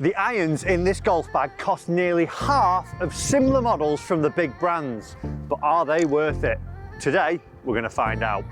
The irons in this golf bag cost nearly half of similar models from the big brands, but are they worth it? Today, we're going to find out.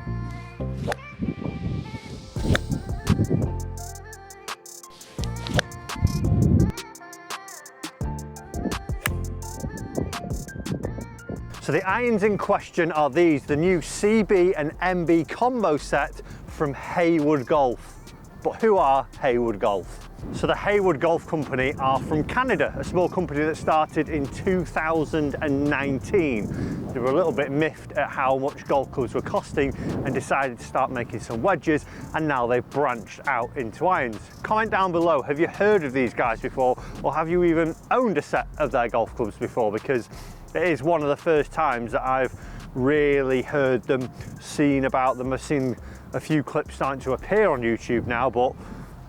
So the irons in question are these, the new CB and MB combo set from Haywood Golf. But who are Haywood Golf? So the Haywood Golf Company are from Canada, a small company that started in 2019. They were a little bit miffed at how much golf clubs were costing and decided to start making some wedges, and now they've branched out into irons. Comment down below, have you heard of these guys before, or have you even owned a set of their golf clubs before? Because it is one of the first times that I've really heard them, seen about them. I've seen a few clips starting to appear on YouTube now, but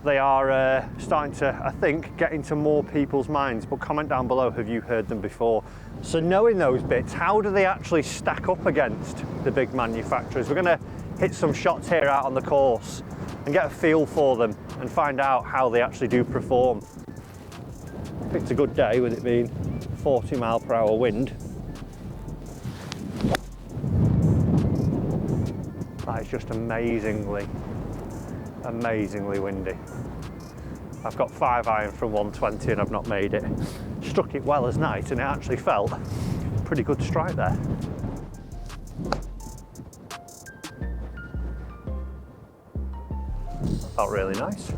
they are starting to, I think, get into more people's minds. But comment down below, have you heard them before? So knowing those bits, how do they actually stack up against the big manufacturers? We're going to hit some shots here out on the course and get a feel for them and find out how they actually do perform. Picked a good day with it being 40-mile-per-hour wind. That is just amazingly windy. I've got 5-iron from 120 and I've not made it. Struck it well as night and it actually felt a pretty good strike there. Felt really nice.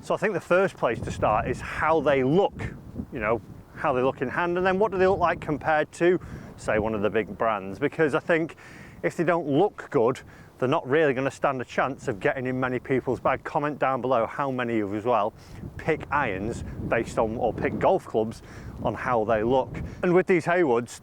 So I think the first place to start is how they look, you know, how they look in hand, and then what do they look like compared to, say, one of the big brands? Because I think if they don't look good, they're not really going to stand a chance of getting in many people's bag. Comment down below how many of you as well pick irons based on, or pick golf clubs on how they look. And with these Haywoods,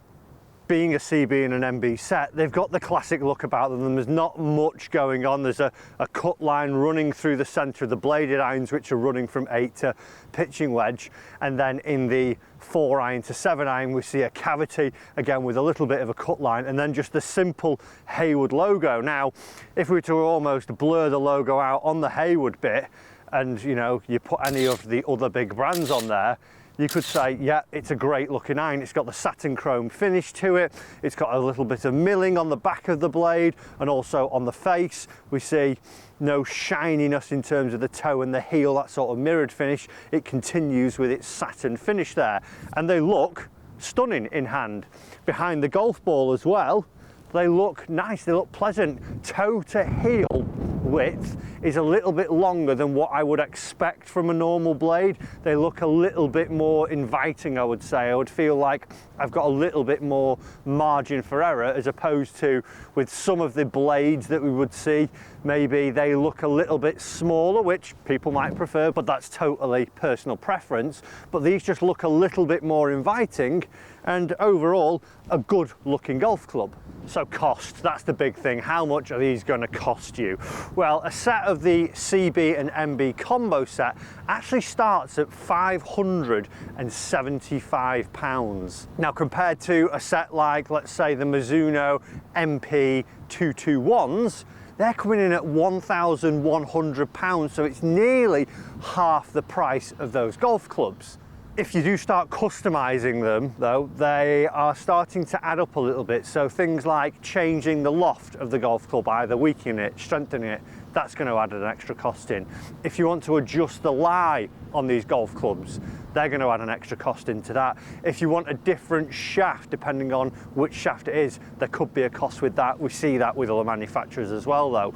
being a CB and an MB set, they've got the classic look about them. There's not much going on. There's a cut line running through the centre of the bladed irons, which are running from 8 to pitching wedge. And then in the 4-iron to 7-iron, we see a cavity, again with a little bit of a cut line, and then just the simple Haywood logo. Now, if we were to almost blur the logo out on the Haywood bit, and you know, you put any of the other big brands on there, you could say, yeah, it's a great looking iron. It's got the satin chrome finish to it. It's got a little bit of milling on the back of the blade, and also on the face we see no shininess in terms of the toe and the heel, that sort of mirrored finish. It continues with its satin finish there, and they look stunning in hand. Behind the golf ball as well, they look nice, they look pleasant. Toe to heel width is a little bit longer than what I would expect from a normal blade. They look a little bit more inviting, I would say. I would feel like I've got a little bit more margin for error, as opposed to with some of the blades that we would see, maybe they look a little bit smaller, which people might prefer, but that's totally personal preference. But these just look a little bit more inviting, and overall a good looking golf club. So cost, that's the big thing. How much are these going to cost you? Well, a set of the CB and MB combo set actually starts at £575. Now, compared to a set like, let's say, the Mizuno MP 221s, they're coming in at £1,100, so it's nearly half the price of those golf clubs. If you do start customizing them though, they are starting to add up a little bit. So things like changing the loft of the golf club, either weakening it, strengthening it, that's going to add an extra cost in. If you want to adjust the lie on these golf clubs, they're going to add an extra cost into that. If you want a different shaft, depending on which shaft it is, there could be a cost with that. We see that with other manufacturers as well though.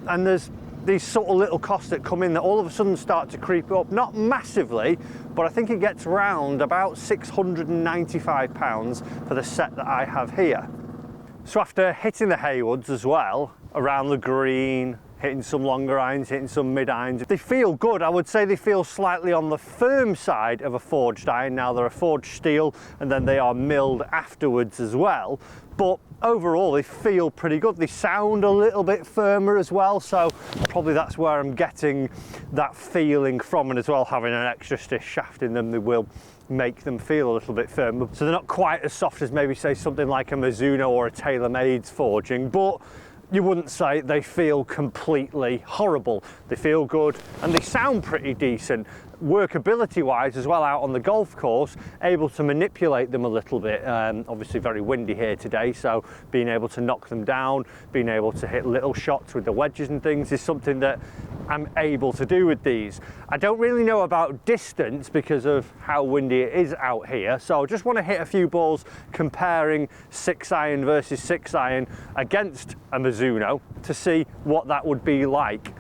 And there's these sort of little costs that come in that all of a sudden start to creep up, not massively, but I think it gets around about £695 for the set that I have here. So after hitting the Haywoods as well, around the green, hitting some longer irons, hitting some mid irons. They feel good. I would say they feel slightly on the firm side of a forged iron. Now they're a forged steel and then they are milled afterwards as well. But overall they feel pretty good. They sound a little bit firmer as well, so probably that's where I'm getting that feeling from, and as well having an extra stiff shaft in them, they will make them feel a little bit firmer. So they're not quite as soft as maybe say something like a Mizuno or a TaylorMade's forging, but you wouldn't say they feel completely horrible. They feel good and they sound pretty decent. Workability wise as well, out on the golf course, able to manipulate them a little bit. Obviously very windy here today, so being able to knock them down, being able to hit little shots with the wedges and things is something that I'm able to do with these. I don't really know about distance because of how windy it is out here, so I just want to hit a few balls comparing 6-iron versus 6-iron against a Mizuno to see what that would be like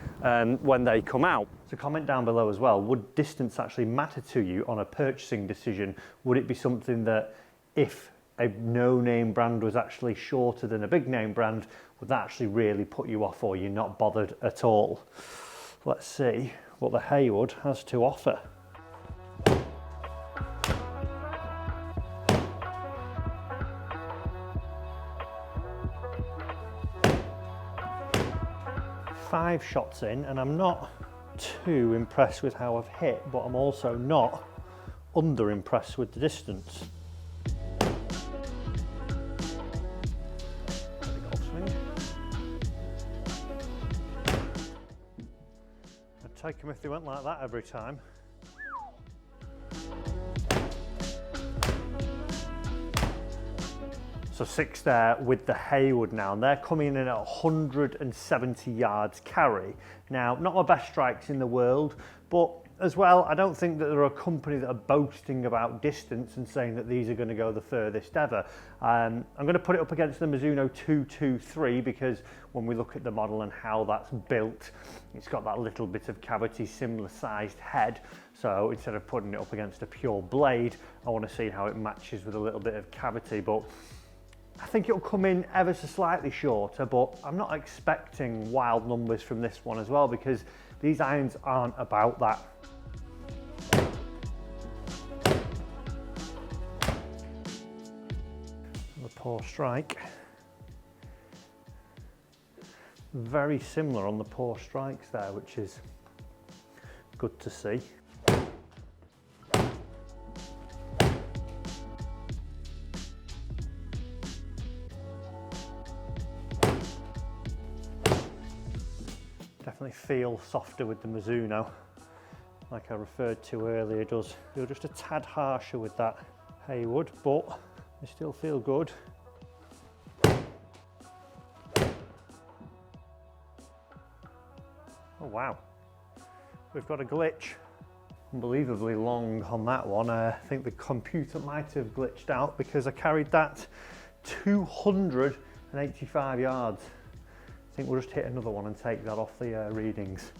when they come out. So comment down below as well, would distance actually matter to you on a purchasing decision? Would it be something that if a no-name brand was actually shorter than a big name brand, would that actually really put you off, or you're not bothered at all? Let's see what the Haywood has to offer. Five shots in, and I'm not too impressed with how I've hit, but I'm also not under impressed with the distance. I'd take them if they went like that every time. So 6 there with the Haywood now, and they're coming in at 170 yards carry. Now, not my best strikes in the world, but as well, I don't think that there are a company that are boasting about distance and saying that these are going to go the furthest ever. I'm going to put it up against the Mizuno 223 because when we look at the model and how that's built, it's got that little bit of cavity, similar sized head. So instead of putting it up against a pure blade, I want to see how it matches with a little bit of cavity. But I think it'll come in ever so slightly shorter, but I'm not expecting wild numbers from this one as well because these irons aren't about that. The poor strike. Very similar on the poor strikes there, which is good to see. Definitely feel softer with the Mizuno, like I referred to earlier. It does feel just a tad harsher with that Haywood, but they still feel good. Oh wow, we've got a glitch. Unbelievably long on that one. I think the computer might have glitched out because I carried that 285 yards. I think we'll just hit another one and take that off the readings.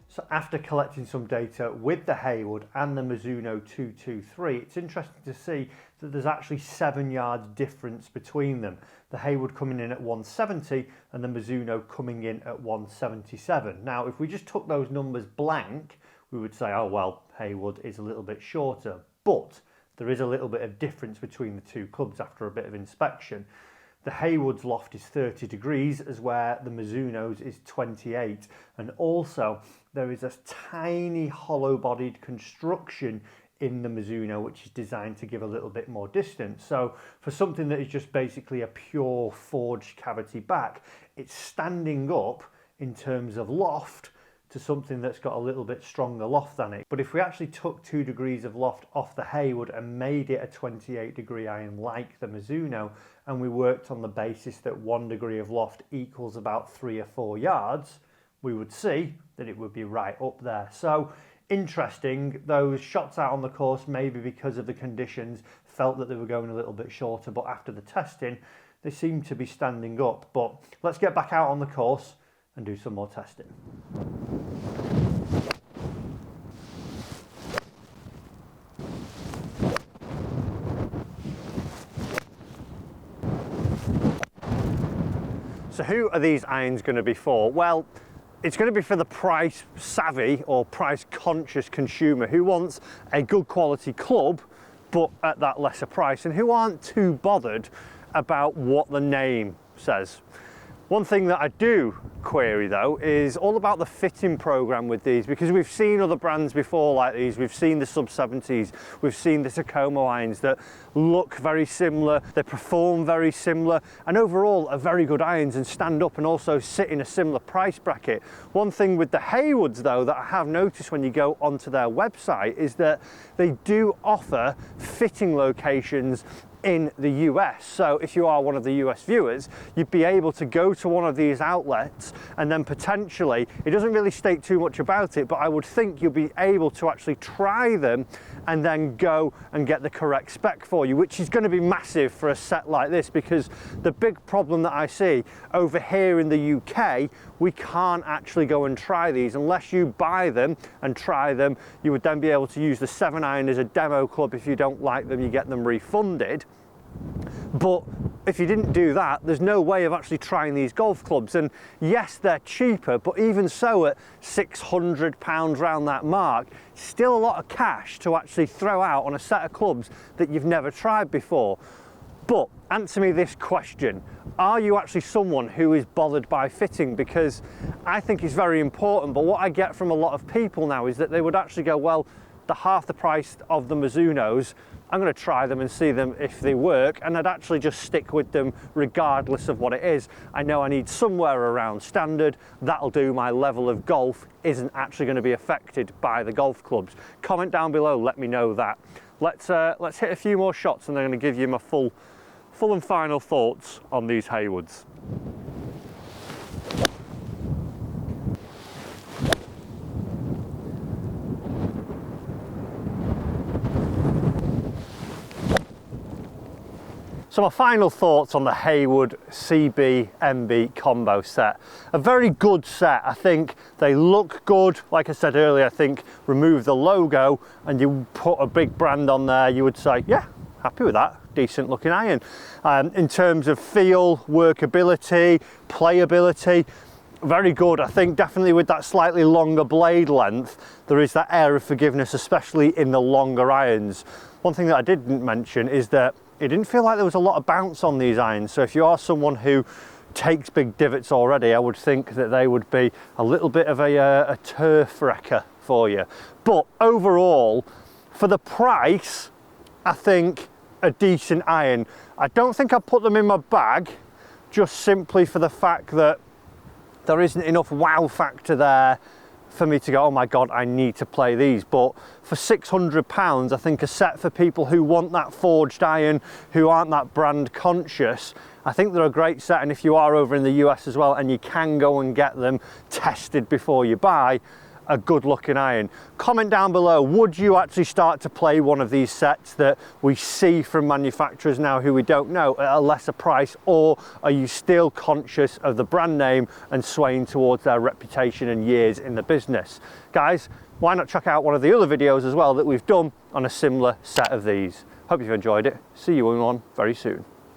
So after collecting some data with the Haywood and the Mizuno 223, it's interesting to see that there's actually 7 yards difference between them. The Haywood coming in at 170 and the Mizuno coming in at 177. Now, if we just took those numbers blank, we would say, oh well, Haywood is a little bit shorter, but there is a little bit of difference between the two clubs after a bit of inspection. The Haywood's loft is 30 degrees, as where the Mizuno's is 28. And also, there is a tiny hollow-bodied construction in the Mizuno, which is designed to give a little bit more distance. So for something that is just basically a pure forged cavity back, it's standing up in terms of loft to something that's got a little bit stronger loft than it. But if we actually took 2 degrees of loft off the Haywood and made it a 28 degree iron like the Mizuno, and we worked on the basis that 1 degree of loft equals about 3 or 4 yards, we would see that it would be right up there. So interesting, those shots out on the course, maybe because of the conditions, felt that they were going a little bit shorter, but after the testing, they seem to be standing up. But let's get back out on the course and do some more testing. So who are these irons going to be for? Well, it's going to be for the price savvy or price conscious consumer who wants a good quality club but at that lesser price, and who aren't too bothered about what the name says. One thing that I do query though is all about the fitting program with these, because we've seen other brands before like these. We've seen the sub 70s, we've seen the Tacoma irons that look very similar, they perform very similar, and overall are very good irons and stand up and also sit in a similar price bracket. One thing with the Haywoods though that I have noticed when you go onto their website is that they do offer fitting locations in the US. So if you are one of the US viewers, you'd be able to go to one of these outlets and then potentially, it doesn't really state too much about it, but I would think you'll be able to actually try them and then go and get the correct spec for you, which is going to be massive for a set like this, because the big problem that I see over here in the UK, we can't actually go and try these unless you buy them and try them. You would then be able to use the 7-iron as a demo club. If you don't like them, you get them refunded. But if you didn't do that, there's no way of actually trying these golf clubs. And yes, they're cheaper, but even so, at £600 round that mark, still a lot of cash to actually throw out on a set of clubs that you've never tried before. But answer me this question: are you actually someone who is bothered by fitting? Because I think it's very important, but what I get from a lot of people now is that they would actually go, well, they're half the price of the Mizunos, I'm going to try them and see them if they work, and I'd actually just stick with them regardless of what it is. I know I need somewhere around standard, that'll do. My level of golf isn't actually going to be affected by the golf clubs. Comment down below, let me know that. Let's hit a few more shots and I'm going to give you my full and final thoughts on these Haywoods. So my final thoughts on the Haywood CB MB combo set. A very good set. I think they look good. Like I said earlier, I think remove the logo and you put a big brand on there, you would say, yeah, happy with that. Decent looking iron. In terms of feel, workability, playability, very good. I think definitely with that slightly longer blade length, there is that air of forgiveness, especially in the longer irons. One thing that I didn't mention is that it didn't feel like there was a lot of bounce on these irons. So if you are someone who takes big divots already, I would think that they would be a little bit of a turf wrecker for you. But overall, for the price, I think a decent iron. I don't think I'd put them in my bag, just simply for the fact that there isn't enough wow factor there for me to go, oh my God, I need to play these. But for £600, I think a set for people who want that forged iron, who aren't that brand conscious, I think they're a great set. And if you are over in the US as well, and you can go and get them tested before you buy, a good looking iron. Comment down below, would you actually start to play one of these sets that we see from manufacturers now who we don't know at a lesser price, or are you still conscious of the brand name and swaying towards their reputation and years in the business? Guys, why not check out one of the other videos as well that we've done on a similar set of these. Hope you've enjoyed it. See you in one very soon.